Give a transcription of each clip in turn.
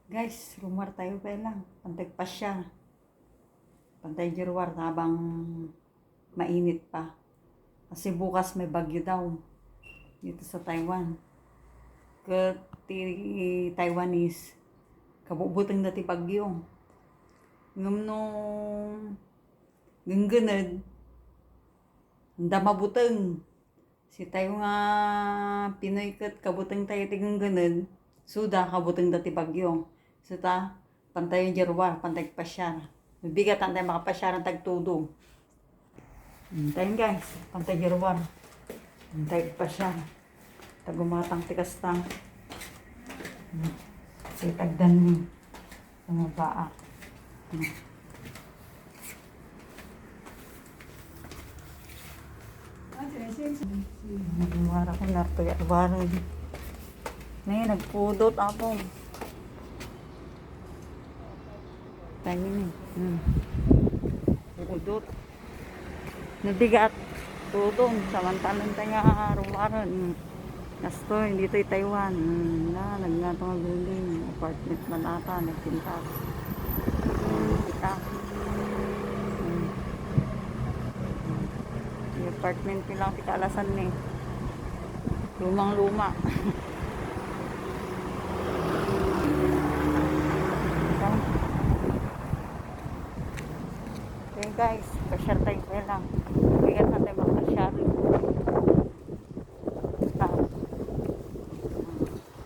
Guys, rumar tayo pa lang. Pantay pa siya. Pantay jirwar habang mainit pa. Kasi bukas may bagyo daw dito sa Taiwan. Ti Taiwanese kabubutang dati bagyo. Ngam nung genggened handa mabuteng. Si tayo nga Pinoy kat kabuteng tayo ti genggened. Suda kabuteng dati bagyo. Suta pantay jirwar, pantay pasyar. Mabigat ang tayo makapasyar ang tagtudo. Tayo guys, pantay jirwar. Pantay pasyar. Tagumatang tikastang. Si tagdan ni mga baa. Nagwara ko na ito. Nagwara ko. Nagpudot ako. Tayo ni. Pudot. Nabigat. Tudong. Samantalang tayo nga rumaran. Kasto, hindi ito Taiwan. Nagngatong ang building. Apartment man ata. Nagpintas. Kita. Yung apartment nilang tikalasan ni. Lumang-luma. Okay guys, pasyar tayo pa lang. Bigat na tayo magpasyar.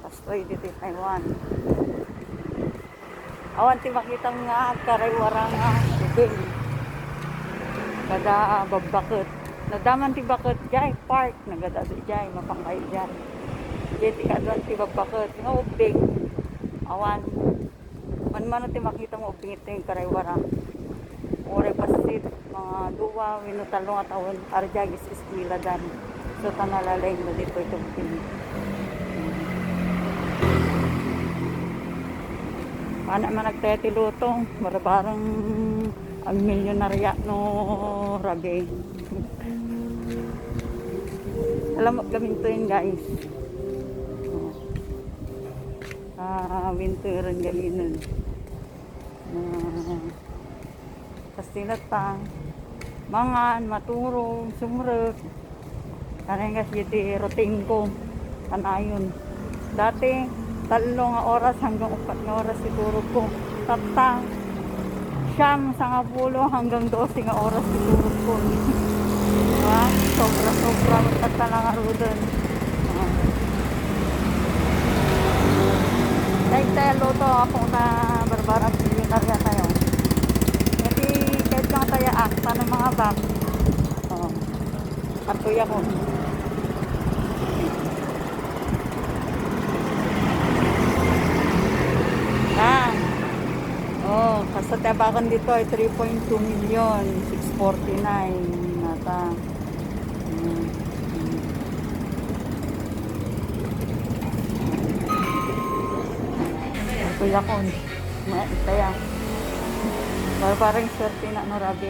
Pastoy dito Taiwan. Awan ti makita nga karaywarang bibing. Kada babakot. Nadaman ti bakot jay park nagada di jay mapangkay jay. Jeti kadwan ti babakot nga ubing. Awan man ti makita mo ubing ito yung karaywarang. Ore pasit mga duwa winutalong at awan arjagis eskwela dan. So tanalalay mo dito itong pin. Anak man nagteti lutong, barabarang ang milyonarya no rabe. Alam mo gaminto yun guys. Winteran galinan. Kastilat pa. Mangan, maturong, sumrek. Kanang kasi iti routine ko. Kanayon. Dati, 3 nga oras hanggang 4 nga oras siguro ko. Tatang, siyam sa nga pulo hanggang 12 nga oras siguro ko. Diba? Sobra-sobra magtata na nga rudan. Like tayo loto akong na barbarang milyonarya tayo. Kasi kahit lang tayo akta ng mga bak. Katuya ko. Sa tabakan dito ay 3.2 million, 649 nata. Kuya ko, kaya parang swerte na narabi.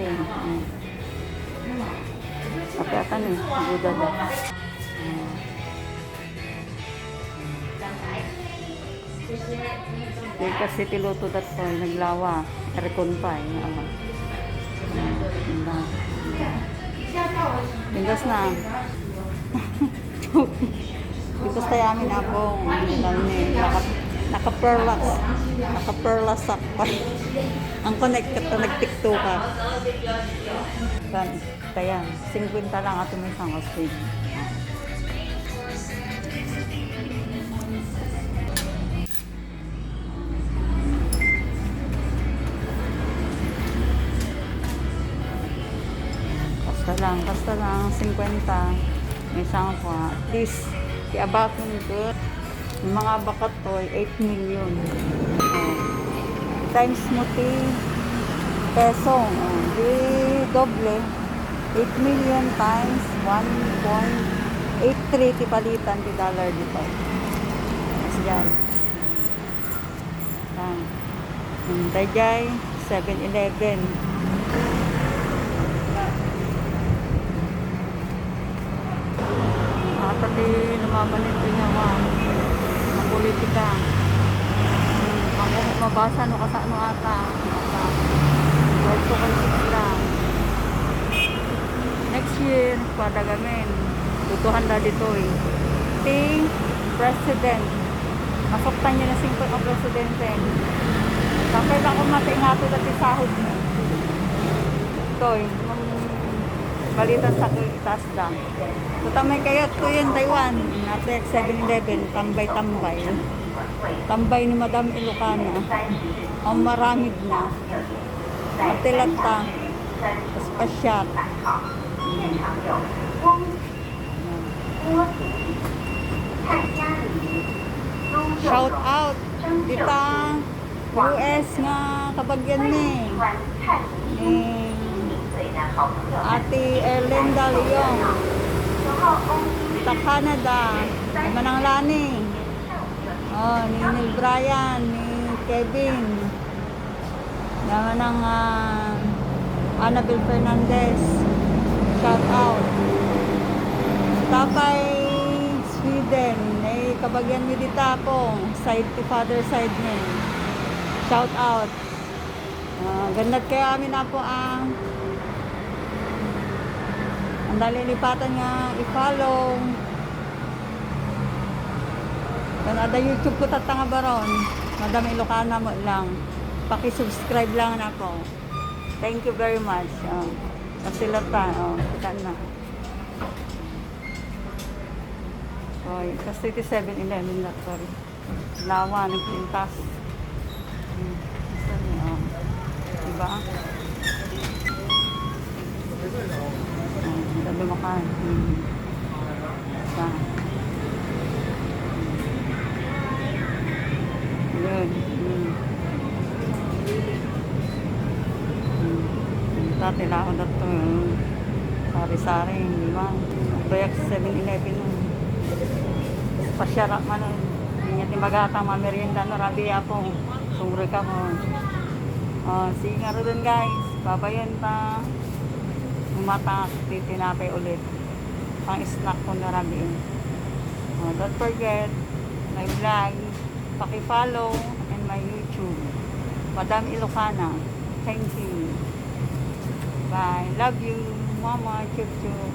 Apiatan eh, buda na. Kaya kasi tiluto dato, naglawa, aircon pa eh. Pindas na. Pindas tayo amin ako. Naka-perlas sakpa. Ang connect ka, nag-tikto ka. Kaya, 50 lang ato may isang hosting. Basta lang, 50. May isang po, at least, iabakon ko. Yung mga bakat to, 8 million. Times mo ti peso. Di doble. 8 million times 1.83 ti palitan ti dollar dito. Mas dyan. Tajay, 7-Eleven. Pati namamanit din naman ang politika. Ang mabasa no kasi ano ata. Work ko kayo sila. Next year, padagamin. Tutuhan na dito eh. Ting President. Masoktan niya na singkot ang Presidente. Kapag ako matingato dati sahod mo. Ito eh. Balita sa itaas lang. Tutamay kayo ito yun, Taiwan. Natin 7-Eleven, tambay-tambay. Tambay ni Madam Ilocana. Ang maramid na. Matilata. Pasyat. Shout out. Dita US nga kabagyan ni. Ate Erlinda Leong. Dita Canada. Manang Lani. Oh, ni Neil Bryan, ni Kevin. Naman ng Annabel Fernandez. Shout out. Tapay Sweden. Kabagyan mi dita ako. Side to father side ni. Shout out. Gandad kaya amin na po ang nalilipatan nga i-follow. Ada YouTube ko tatanga baron. Madam Ilocana mo lang. Paki-subscribe lang na ako. Thank you very much. Kasilatan. Kita na. Oy, kasi 7-Eleven na, sorry. Lawa, nagpintas. Isa niya, diba? Sabi mo ka. Isa. Yun. Dati na ako dito. Sari-sari, di ba? Bayak 7-Eleven nun. Pasyara man hindi niya timbagatang mamerienda no rabi ako sumre ka mo sige nga rin guys babayan ta umatak titinapay ulit pang snack ko na rabi don't forget my vlog paki-follow and my YouTube Madam Ilocana. Thank you, bye, love you mama, chup chup.